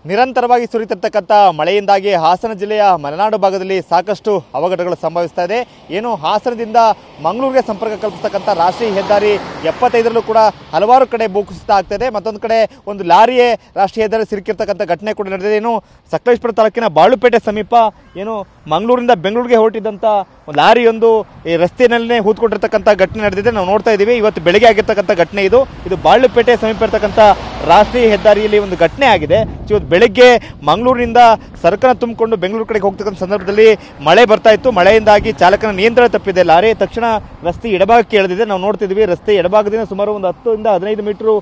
ನಿರಂತರವಾಗಿ ಸುರಿತಿರ್ತಕ್ಕಂಥ ಮಳೆಯಿಂದಾಗಿ ಹಾಸನ ಜಿಲ್ಲೆಯ ಮಲೆನಾಡು ಭಾಗದಲ್ಲಿ ಸಾಕಷ್ಟು ಅವಘಡಗಳು ಸಂಭವಿಸ್ತಾ ಇದೆ. ಏನು ಹಾಸನದಿಂದ ಮಂಗಳೂರಿಗೆ ಸಂಪರ್ಕ ಕಲ್ಪಿಸ್ತಕ್ಕಂಥ ರಾಷ್ಟ್ರೀಯ ಹೆದ್ದಾರಿ 75ರಲ್ಲೂ ಕೂಡ ಹಲವಾರು ಕಡೆ ಭೂಕುಸಿತ ಆಗ್ತಾಯಿದೆ. ಮತ್ತೊಂದು ಕಡೆ ಒಂದು ಲಾರಿಯೇ ರಾಷ್ಟ್ರೀಯ ಹೆದ್ದಾರಿ ಸಿಲುಕಿರ್ತಕ್ಕಂಥ ಘಟನೆ ಕೂಡ ನಡೆದಿದೆ. ಏನು ಸಕಲೇಶಪುರ ತಾಲೂಕಿನ ಬಾಳುಪೇಟೆ ಸಮೀಪ ಏನು ಮಂಗಳೂರಿಂದ ಬೆಂಗಳೂರಿಗೆ ಹೊರಟಿದ್ದಂಥ ಲಾರಿಯೊಂದು ಈ ರಸ್ತೆಯಲ್ಲೇ ಹೂತ್ಕೊಂಡಿರ್ತಕ್ಕಂಥ ಘಟನೆ ನಡೆದಿದೆ. ನಾವು ನೋಡ್ತಾ ಇದ್ದೀವಿ. ಇವತ್ತು ಬೆಳಗ್ಗೆ ಆಗಿರ್ತಕ್ಕಂಥ ಘಟನೆ ಇದು ಬಾಳುಪೇಟೆ ಸಮೀಪ ಇರ್ತಕ್ಕಂಥ ರಾಷ್ಟ್ರೀಯ ಹೆದ್ದಾರಿಯಲ್ಲಿ ಒಂದು ಘಟನೆ ಆಗಿದೆ. ಇವತ್ತು ಬೆಳಗ್ಗೆ ಮಂಗಳೂರಿನಿಂದ ಸರಕನ್ನು ತುಂಬಿಕೊಂಡು ಬೆಂಗಳೂರು ಕಡೆಗೆ ಹೋಗ್ತಕ್ಕಂಥ ಸಂದರ್ಭದಲ್ಲಿ ಮಳೆ ಬರ್ತಾ ಇತ್ತು. ಮಳೆಯಿಂದಾಗಿ ಚಾಲಕನ ನಿಯಂತ್ರಣ ತಪ್ಪಿದೆ. ಲಾರಿ ತಕ್ಷಣ ರಸ್ತೆ ಎಡಭಾಗಕ್ಕೆ ಎಳೆದಿದೆ. ನಾವು ನೋಡ್ತಿದ್ವಿ ರಸ್ತೆ ಎಡಭಾಗದಿಂದ ಸುಮಾರು ಒಂದು 10 ರಿಂದ 15 ಮೀಟರ್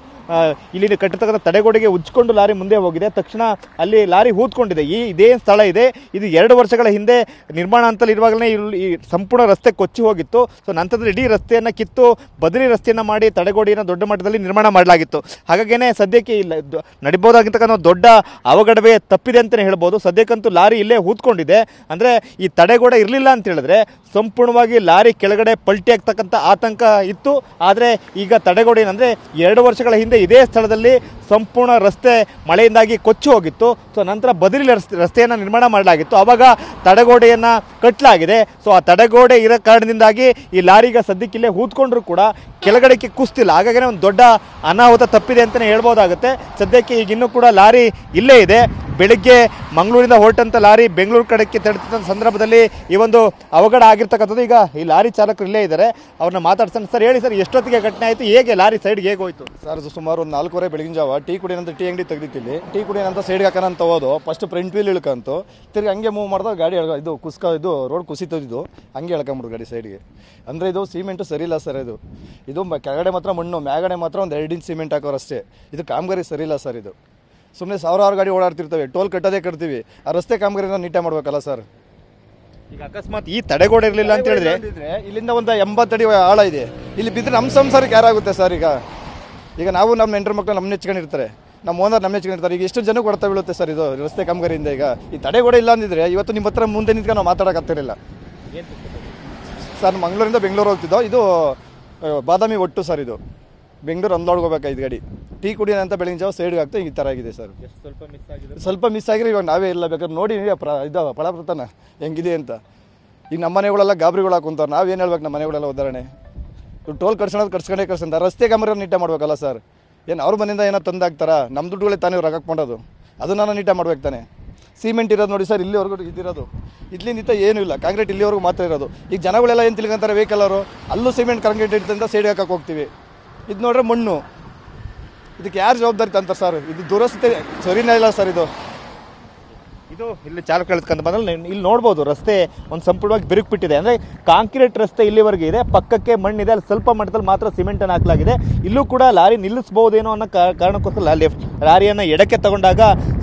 ಇಲ್ಲಿ ಕಟ್ಟಿರ್ತಕ್ಕಂಥ ತಡೆಗೋಡೆಗೆ ಉಜ್ಜಿಕೊಂಡು ಲಾರಿ ಮುಂದೆ ಹೋಗಿದೆ. ತಕ್ಷಣ ಅಲ್ಲಿ ಲಾರಿ ಹೂತ್ಕೊಂಡಿದೆ. ಇದೇ ಸ್ಥಳ ಇದೆ. ಇದು 2 ವರ್ಷಗಳ ಹಿಂದೆ ನಿರ್ಮಾಣ ಹಂತದಲ್ಲಿರುವಾಗಲೇ ಈ ಸಂಪೂರ್ಣ ರಸ್ತೆ ಕೊಚ್ಚಿ ಹೋಗಿತ್ತು. ಸೊ ನಂತರದಲ್ಲಿ ಇಡೀ ರಸ್ತೆಯನ್ನು ಕಿತ್ತು ಬದಲಿ ರಸ್ತೆಯನ್ನು ಮಾಡಿ ತಡೆಗೋಡೆಯನ್ನು ದೊಡ್ಡ ಮಟ್ಟದಲ್ಲಿ ನಿರ್ಮಾಣ ಮಾಡಲಾಗಿತ್ತು. ಹಾಗಾಗಿಯೇ ಸದ್ಯಕ್ಕೆ ನಡಿಬಹುದಾಗಿರ್ತಕ್ಕಂಥ ದೊಡ್ಡ ಅವಘಡವೇ ತಪ್ಪಿದೆ ಅಂತಲೇ ಹೇಳ್ಬೋದು. ಸದ್ಯಕ್ಕಂತೂ ಲಾರಿ ಇಲ್ಲೇ ಹೂತ್ಕೊಂಡಿದೆ. ಅಂದರೆ ಈ ತಡೆಗೋಡೆ ಇರಲಿಲ್ಲ ಅಂತ ಹೇಳಿದ್ರೆ ಸಂಪೂರ್ಣವಾಗಿ ಲಾರಿ ಕೆಳಗಡೆ ಪಲ್ಟಿ ಆಗ್ತಕ್ಕಂಥ ಆತಂಕ ಇತ್ತು. ಆದರೆ ಈಗ ತಡೆಗೋಡೆ ಏನಂದರೆ 2 ವರ್ಷಗಳ ಹಿಂದೆ ಇದೇ ಸ್ಥಳದಲ್ಲಿ ಸಂಪೂರ್ಣ ರಸ್ತೆ ಮಳೆಯಿಂದಾಗಿ ಕೊಚ್ಚಿ ಹೋಗಿತ್ತು. ಸೊ ನಂತರ ಬದಲಿ ರಸ್ತೆಯನ್ನು ನಿರ್ಮಾಣ ಮಾಡಲಾಗಿತ್ತು. ಆವಾಗ ತಡೆಗೋಡೆಯನ್ನು ಕಟ್ಟಲಾಗಿದೆ. ಸೊ ಆ ತಡೆಗೋಡೆ ಇರೋ ಕಾರಣದಿಂದಾಗಿ ಈ ಲಾರಿಗ ಸದ್ಯಕ್ಕಿಲ್ಲೇ ಹೂತ್ಕೊಂಡ್ರು ಕೂಡ ಕೆಳಗಡೆಗೆ ಕುಸ್ತಿಲ್ಲ. ಹಾಗಾಗಿ ಒಂದು ದೊಡ್ಡ ಅನಾಹುತ ತಪ್ಪಿದೆ ಅಂತಲೇ ಹೇಳ್ಬೋದಾಗುತ್ತೆ. ಸದ್ಯಕ್ಕೆ ಈಗ ಇನ್ನೂ ಕೂಡ ಲಾರಿ ಇಲ್ಲೇ ಇದೆ. ಬೆಳಿಗ್ಗೆ ಮಂಗಳೂರಿಂದ ಹೊರಟಂಥ ಲಾರಿ ಬೆಂಗಳೂರು ಕಡೆಗೆ ತೆರಳುತ್ತಿದ್ದ ಸಂದರ್ಭದಲ್ಲಿ ಈ ಒಂದು ಅವಘಡ ಆಗಿರ್ತಕ್ಕಂಥದ್ದು. ಈಗ ಈ ಲಾರಿ ಚಾಲಕರು ಇಲ್ಲೇ ಇದ್ದಾರೆ. ಅವ್ರನ್ನ ಮಾತಾಡ್ತಾನೆ. ಸರ್ ಹೇಳಿ ಸರ್, ಎಷ್ಟೊತ್ತಿಗೆ ಘಟನೆ ಆಯಿತು? ಹೇಗೆ ಲಾರಿ ಸೈಡ್ಗೆ ಹೇಗೆ ಹೋಯಿತು? ಸರ್ ಸುಮಾರು ಒಂದು 4:15 ಬೆಳಗಿನ ಜಾವ ಟೀ ಕುಡಿಯೋಂತ ಟೀ ಅಂಗಡಿ ತೆಗೆದಿತ್ತಿಲ್ಲಿ. ಟೀ ಕುಡಿಯೋಂತ ಸೈಡ್ಗೆ ಹಾಕೋಣಂತ ಹೋದು. ಫಸ್ಟ್ ಫ್ರಂಟ್ ವೀಲ್ ಇಳ್ಕಂತು ತಿರ್ಗಿ ಹಂಗೆ ಮೂವ್ ಮಾಡಿದಾಗ ಗಾಡಿ ಇದು ರೋಡ್ ಕುಸಿತದ್ದು ಹಂಗೆ ಎಳ್ಕೊಂಬಿಡ್ದು ಗಾಡಿ ಸೈಡ್ಗೆ. ಅಂದರೆ ಇದು ಸಿಮೆಂಟು ಸರಿ ಇಲ್ಲ ಸರ್. ಇದು ಕೆಳಗಡೆ ಮಾತ್ರ ಮಣ್ಣು, ಮ್ಯಾಗಡೆ ಮಾತ್ರ ಒಂದು 2 ಇಂಚ್ ಸಿಮೆಂಟ್ ಹಾಕೋರು ಅಷ್ಟೇ. ಇದು ಕಾಮಗಾರಿ ಸರಿ ಇಲ್ಲ ಸರ್. ಇದು ಸುಮ್ಮನೆ ಸಾವಿರಾರು ಗಾಡಿ ಓಡಾಡ್ತಿರ್ತವೆ. ಟೋಲ್ ಕಟ್ಟೋದೇ ಕಟ್ತೀವಿ. ಆ ರಸ್ತೆ ಕಾಮಗಾರಿನ ನೀಟಾಗಿ ಮಾಡ್ಬೇಕಲ್ಲ ಸರ್. ಈಗ ಅಕಸ್ಮಾತ್ ಈ ತಡೆಗೋಡೆ ಇರಲಿಲ್ಲ ಅಂತ ಹೇಳಿದ್ರೆ ಇಲ್ಲಿಂದ ಒಂದು 80 ಅಡಿ ಆಳ ಇದೆ. ಇಲ್ಲಿ ಬಿದ್ದರೆ ನಮ್ಮ ಸಂಸಾರಕ್ಕೆ ಯಾರಾಗುತ್ತೆ ಸರ್? ಈಗ ನಾವು ನಮ್ಮ ನೆಂಟರ ಮಕ್ಕಳು ನಮ್ಮ ನೆಚ್ಕೊಂಡಿರ್ತಾರೆ, ನಮ್ಮ ಓನರ್ ನಮ್ಮ ನೆಚ್ಕೊಂಡಿರ್ತಾರೆ. ಈಗ ಎಷ್ಟು ಜನಕ್ಕೆ ಕೊಡ್ತಾ ಬೀಳುತ್ತೆ ಸರ್ ಇದು ರಸ್ತೆ ಕಾಮಗಾರಿಯಿಂದ? ಈಗ ಈ ತಡೆಗೋಡೆ ಇಲ್ಲ ಅಂದಿದ್ರೆ ಇವತ್ತು ನಿಮ್ಮ ಹತ್ರ ಮುಂದೆ ನಿಂತ್ಕೊಂಡು ನಾವು ಮಾತಾಡೋಕ್ಕಾಗ್ತಿರಲಿಲ್ಲ ಸರ್. ಮಂಗಳೂರಿಂದ ಬೆಂಗಳೂರು ಹೋಗ್ತಿದ್ದೋ. ಇದು ಬಾದಾಮಿ ಒಟ್ಟು ಸರ್. ಇದು ಬೆಂಗಳೂರು ಅಂದ್ಲೊಳಗೆ ಹೋಗ್ಬೇಕಾಯ್ತು ಗಾಡಿ. ಟೀ ಕುಡಿಯೋಣ ಅಂತ ಬೆಳಗಿನ ಜಾವ ಸೈಡ್ಗೆ ಆಗ್ತಾ ಈ ಥರ ಆಗಿದೆ ಸರ್. ಸ್ವಲ್ಪ ಮಿಸ್ ಆಗಿರೋ ಇವಾಗ ನಾವೇ ಇಲ್ಲ. ಬೇಕಾದ್ರೆ ನೋಡಿ ಇದು ಫಲಪ್ರತನ ಹೆಂಗಿದೆ ಅಂತ. ಈಗ ನಮ್ಮ ಮನೆಗಳೆಲ್ಲ ಗಾಬರಿಗಳು ಹಾಕೊಂತಾರೆ. ನಾವೇನು ಹೇಳ್ಬೇಕು? ನಮ್ಮ ಮನೆಗಳೆಲ್ಲ ಉದಾಹರಣೆ ಟೋಲ್ ಕಟ್ಸ್ಕೊಂಡೇ ರಸ್ತೆ ಕಾಮಗಾರಿ ನೀಟಾಗಿ ಮಾಡ್ಬೇಕಲ್ಲ ಸರ್. ಏನು ಅವ್ರ ಮನೆಯಿಂದ ಏನೋ ತಂದಾಗ್ತಾರ? ನಮ್ಮ ದುಡ್ಡುಗಳೇ ತಾನೇ ಇವ್ರು ಹಾಕೊಂಡು ಅದನ್ನ ನೀಟಾಗಿ ಮಾಡ್ಬೇಕು ತಾನೆ. ಸಿಮೆಂಟ್ ಇರೋದು ನೋಡಿ ಸರ್, ಇಲ್ಲಿವರೆಗೂ ಇದಿರೋದು. ಇಲ್ಲಿಂದ ಏನೂ ಇಲ್ಲ, ಕಾಂಕ್ರೀಟ್ ಇಲ್ಲಿವರೆಗೂ ಮಾತ್ರ ಇರೋದು. ಈಗ ಜನಗಳೆಲ್ಲ ಏನು ತಿಳ್ಕೊಂತಾರೆ, ವೆಹಿಕಲ್ ಅವರು ಅಲ್ಲೂ ಸಿಮೆಂಟ್ ಕಾಂಕ್ರೀಟ್ ಇರ್ತಂತ ಸೈಡ್ಗೆ ಹಾಕಕ್ಕೆ ಹೋಗ್ತೀವಿ. ಇದು ನೋಡ್ರೆ ಮಣ್ಣು. ಇದಕ್ಕೆ ಯಾರು ಜವಾಬ್ದಾರಿ ತಂತಾರೆ ಸರ್? ಇದು ದುರಸ್ತಿ ಸರಿನೇ ಇಲ್ಲ ಸರ್. ಇದು ಇಲ್ಲಿ ಚಾಲಕ ಇಳಿಸ್ಕೊಂತ ಬಂದ್ರೆ ಇಲ್ಲಿ ನೋಡ್ಬೋದು ರಸ್ತೆ ಒಂದು ಸಂಪೂರ್ಣವಾಗಿ ಬಿರುಕ್ಬಿಟ್ಟಿದೆ. ಅಂದರೆ ಕಾಂಕ್ರೀಟ್ ರಸ್ತೆ ಇಲ್ಲಿವರೆಗೆ ಇದೆ, ಪಕ್ಕಕ್ಕೆ ಮಣ್ಣಿದೆ, ಅಲ್ಲಿ ಸ್ವಲ್ಪ ಮಟ್ಟದಲ್ಲಿ ಮಾತ್ರ ಸಿಮೆಂಟನ್ನು ಹಾಕಲಾಗಿದೆ. ಇಲ್ಲೂ ಕೂಡ ಲಾರಿ ನಿಲ್ಲಿಸ್ಬೋದೇನೋ ಅನ್ನೋ ಕಾರಣಕ್ಕೋಸ್ಕರ ಲಾರಿಯನ್ನು ಎಡಕ್ಕೆ ತಗೊಂಡಾಗ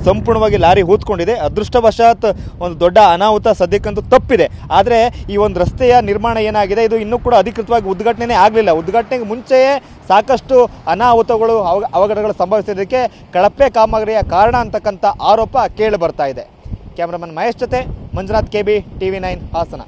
ಸಂಪೂರ್ಣವಾಗಿ ಲಾರಿ ಹೂತ್ಕೊಂಡಿದೆ. ಅದೃಷ್ಟವಶಾತ್ ಒಂದು ದೊಡ್ಡ ಅನಾಹುತ ಸದ್ಯಕ್ಕಂತೂ ತಪ್ಪಿದೆ. ಆದರೆ ಈ ಒಂದು ರಸ್ತೆಯ ನಿರ್ಮಾಣ ಏನಾಗಿದೆ, ಇದು ಇನ್ನೂ ಕೂಡ ಅಧಿಕೃತವಾಗಿ ಉದ್ಘಾಟನೆ ಆಗಲಿಲ್ಲ. ಉದ್ಘಾಟನೆಗೆ ಮುಂಚೆಯೇ ಸಾಕಷ್ಟು ಅನಾಹುತಗಳು ಅವಘಡಗಳು ಸಂಭವಿಸಿದ್ದಕ್ಕೆ ಕಳಪೆ ಕಾಮಗಾರಿಯ ಕಾರಣ ಅಂತಕ್ಕಂಥ ಆರೋಪ ಕೇಳಿ ಬರ್ತಾ ಇದೆ. ಕ್ಯಾಮ್ರಾಮನ್ ಮಹೇಶ್ ಜೊತೆ ಮಂಜುನಾಥ್, KB, TV9 ಹಾಸನ.